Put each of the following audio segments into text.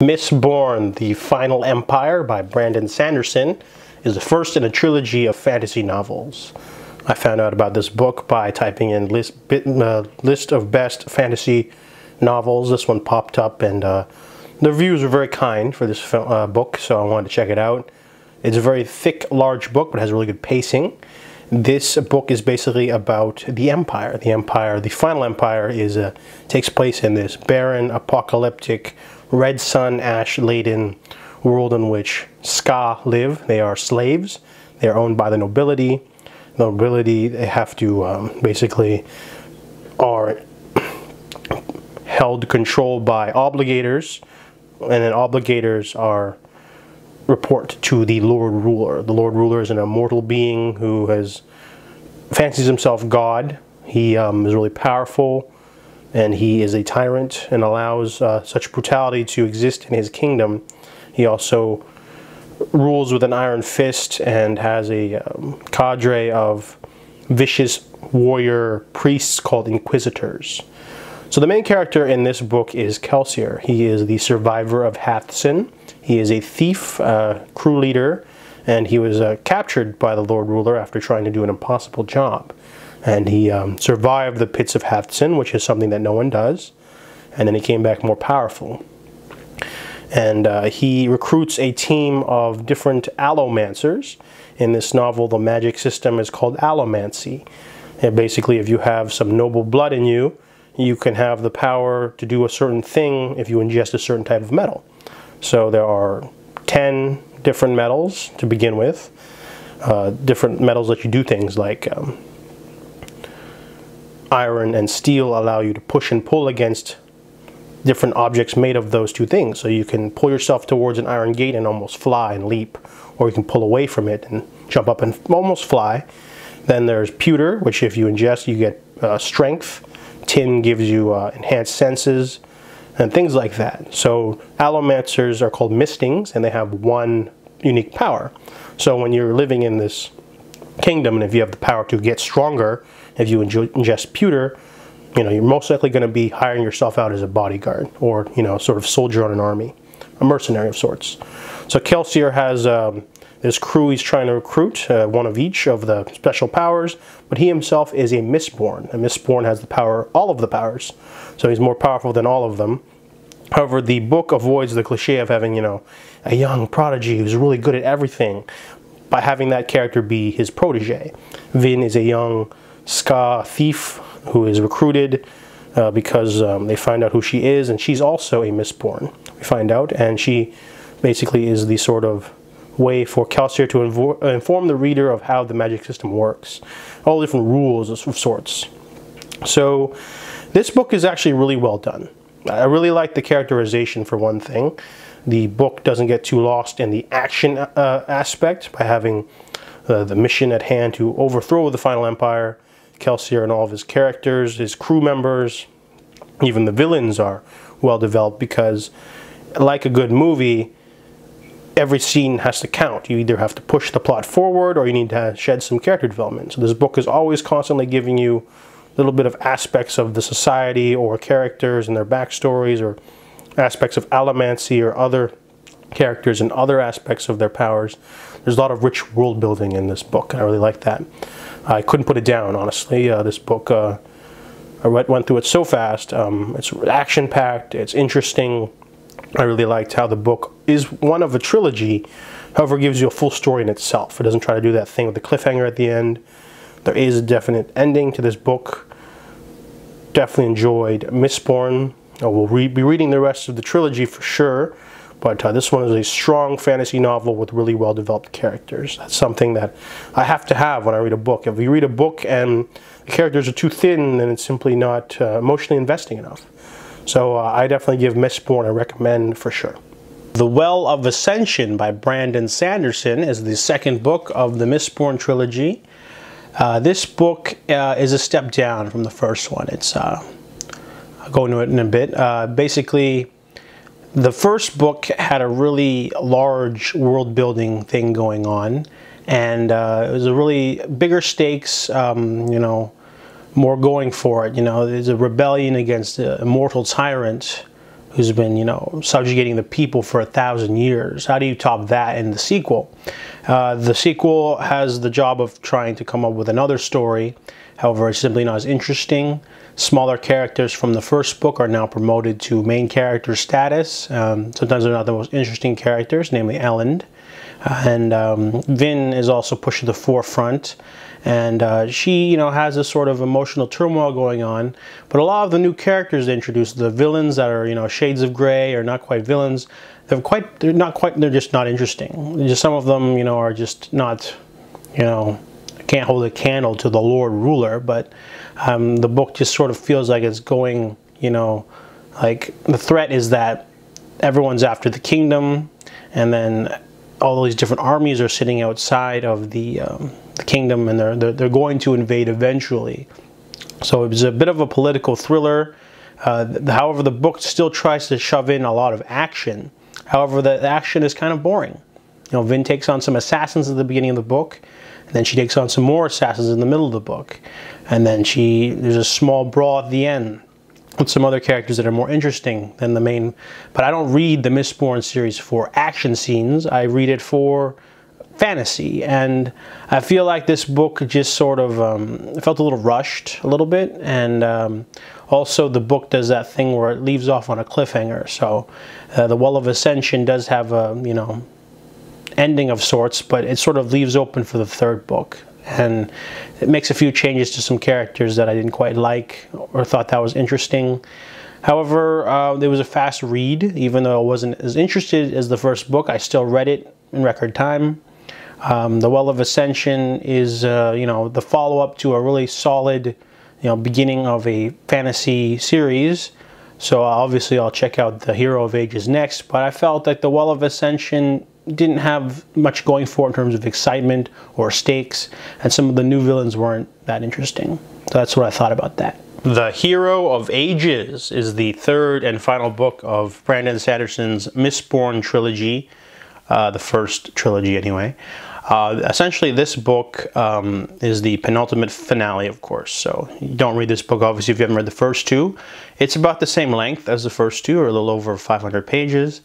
Mistborn, The Final Empire by Brandon Sanderson is the first in a trilogy of fantasy novels. I found out about this book by typing in list of best fantasy novels. This one popped up, and the reviews were very kind for this book, so I wanted to check it out. It's a very thick, large book, but has really good pacing. This book is basically about the Empire. The Final Empire takes place in this barren, apocalyptic, red sun ash-laden world in which Ska live. They are slaves. They are owned by the nobility. The nobility, they have to basically are held controlled by obligators, and then obligators report to the Lord Ruler. The Lord Ruler is an immortal being who fancies himself God. He is really powerful, and he is a tyrant and allows such brutality to exist in his kingdom. He also rules with an iron fist and has a cadre of vicious warrior priests called inquisitors. So the main character in this book is Kelsier. He is the survivor of Hathsin. He is a thief, crew leader, and he was captured by the Lord Ruler after trying to do an impossible job. And he survived the pits of Hathsin, which is something that no one does. And then he came back more powerful. And he recruits a team of different allomancers. In this novel, the magic system is called allomancy. And basically, if you have some noble blood in you, you can have the power to do a certain thing if you ingest a certain type of metal. So there are 10 different metals to begin with. Different metals let you do things like iron and steel allow you to push and pull against different objects made of those two things. So you can pull yourself towards an iron gate and almost fly and leap, or you can pull away from it and jump up and almost fly. Then there's pewter, which if you ingest, you get strength. Tin gives you enhanced senses and things like that. So allomancers are called mistings, and they have one unique power. So when you're living in this kingdom, and if you have the power to get stronger, if you ingest pewter, you're most likely going to be hiring yourself out as a bodyguard, or sort of soldier on an army, a mercenary of sorts. So Kelsier has this crew he's trying to recruit, one of each of the special powers, but he himself is a Mistborn. A Mistborn has the power, all of the powers, so he's more powerful than all of them. However, the book avoids the cliche of having, a young prodigy who's really good at everything by having that character be his protege. Vin is a young Ska thief who is recruited because they find out who she is, and she's also a Mistborn, we find out, and she basically is the sort of way for Kelsier to inform the reader of how the magic system works, all different rules of sorts. So this book is actually really well done. I really like the characterization, for one thing. The book doesn't get too lost in the action aspect by having the mission at hand to overthrow the Final Empire. Kelsier and all of his characters, his crew members, even the villains are well developed, because like a good movie, every scene has to count. You either have to push the plot forward, or you need to shed some character development. So this book is always constantly giving you a little bit of aspects of the society or characters and their backstories, or aspects of allomancy or other characters and other aspects of their powers. There's a lot of rich world building in this book, and I really like that. I couldn't put it down, honestly. This book, I went through it so fast. It's action-packed, it's interesting. I really liked how the book is one of a trilogy, however it gives you a full story in itself. It doesn't try to do that thing with the cliffhanger at the end. There is a definite ending to this book. Definitely enjoyed Mistborn. We'll be reading the rest of the trilogy for sure, but this one is a strong fantasy novel with really well developed characters. That's something that I have to have when I read a book. If you read a book and the characters are too thin, then it's simply not emotionally investing enough. So I definitely give Mistborn a recommend for sure. The Well of Ascension by Brandon Sanderson is the second book of the Mistborn trilogy. This book is a step down from the first one. I'll go into it in a bit. Basically, the first book had a really large world building thing going on, and it was a really bigger stakes, more going for it. There's a rebellion against an immortal tyrant who's been, you know, subjugating the people for 1,000 years. How do you top that in the sequel? The sequel has the job of trying to come up with another story. However, it's simply not as interesting. Smaller characters from the first book are now promoted to main character status. Sometimes they're not the most interesting characters, namely Ellen. And Vin is also pushed to the forefront. And she, you know, has this sort of emotional turmoil going on. But a lot of the new characters they introduce, the villains that are, you know, shades of gray or not quite villains, they're just not interesting. Just some of them, you know, are just not, you know, can't hold a candle to the Lord Ruler. But the book just sort of feels like it's going, you know, like the threat is that everyone's after the kingdom, and then all these different armies are sitting outside of the kingdom, and they're going to invade eventually. So it was a bit of a political thriller. However, the book still tries to shove in a lot of action. However, the action is kind of boring. You know, Vin takes on some assassins at the beginning of the book, and then she takes on some more assassins in the middle of the book, and then there's a small brawl at the end with some other characters that are more interesting than the main. But I don't read the Mistborn series for action scenes. I read it for fantasy, and I feel like this book just sort of felt a little rushed a little bit, and also the book does that thing where it leaves off on a cliffhanger. So the Well of Ascension does have a, you know, ending of sorts, but it sort of leaves open for the third book, and it makes a few changes to some characters that I didn't quite like or thought that was interesting. However, it was a fast read. Even though I wasn't as interested as the first book, I still read it in record time. The Well of Ascension is, you know, the follow-up to a really solid, you know, beginning of a fantasy series. So obviously I'll check out the Hero of Ages next, but I felt like the Well of Ascension didn't have much going for it in terms of excitement or stakes, and some of the new villains weren't that interesting. So that's what I thought about that. The Hero of Ages is the third and final book of Brandon Sanderson's Mistborn trilogy, the first trilogy anyway. Essentially, this book is the penultimate finale, of course. So you don't read this book, obviously, if you haven't read the first two. It's about the same length as the first two, or a little over 500 pages.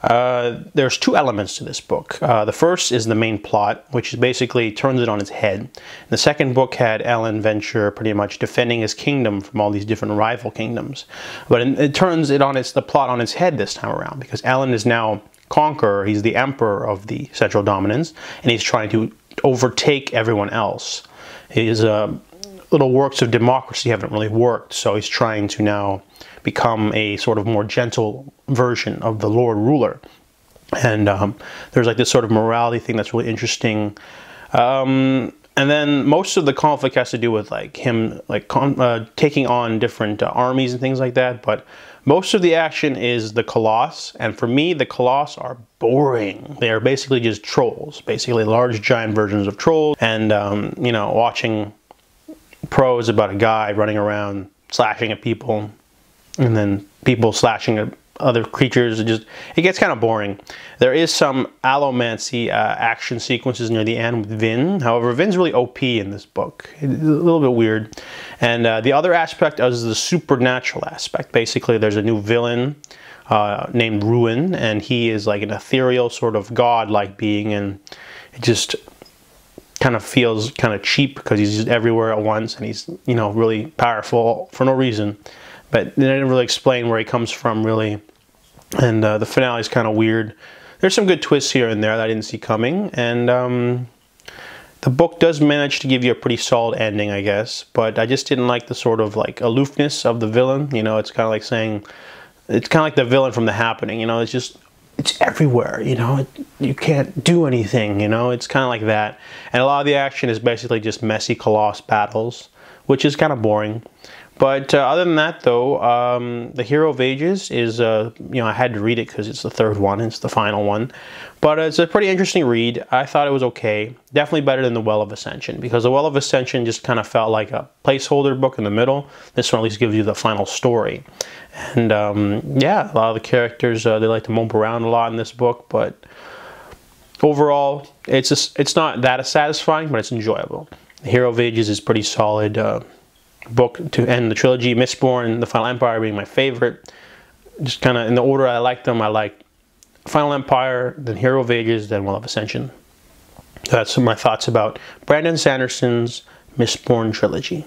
There's two elements to this book. The first is the main plot, which basically turns it on its head. The second book had Alan Venture pretty much defending his kingdom from all these different rival kingdoms. But it turns the plot on its head this time around, because Alan is now conqueror. He's the emperor of the Central Dominance, and he's trying to overtake everyone else. His little works of democracy haven't really worked, so he's trying to now become a sort of more gentle version of the Lord Ruler. And there's like this sort of morality thing that's really interesting. And then most of the conflict has to do with like him taking on different armies and things like that. But most of the action is the Colossus, and for me, the Colossus are boring. They are basically just trolls, basically large, giant versions of trolls. And you know, watching prose about a guy running around slashing at people, and then people slashing at other creatures, it gets kind of boring. There is some allomancy action sequences near the end with Vin. However, Vin's really OP in this book. It's a little bit weird. And the other aspect is the supernatural aspect. Basically, there's a new villain named Ruin, and he is like an ethereal sort of god-like being, and it just kind of feels kind of cheap because he's just everywhere at once, and he's, you know, really powerful for no reason. But they didn't really explain where he comes from, really. And the finale is kind of weird. There's some good twists here and there that I didn't see coming. And the book does manage to give you a pretty solid ending, I guess. But I just didn't like the sort of like aloofness of the villain. You know, it's kind of like saying, it's kind of like the villain from The Happening. You know, it's just, it's everywhere. You know, you can't do anything. You know, it's kind of like that. And a lot of the action is basically just messy Colossus battles, which is kind of boring. But other than that, though, The Hero of Ages is, you know, I had to read it because it's the third one, it's the final one. But it's a pretty interesting read. I thought it was okay. Definitely better than The Well of Ascension, because The Well of Ascension just kind of felt like a placeholder book in the middle. This one at least gives you the final story. And yeah, a lot of the characters, they like to mope around a lot in this book, but overall, it's not that satisfying, but it's enjoyable. The Hero of Ages is pretty solid book to end the trilogy. Mistborn, The Final Empire being my favorite. just kind of in the order I like them, I like Final Empire, then Hero of Ages, then Well of Ascension. So that's my thoughts about Brandon Sanderson's Mistborn trilogy.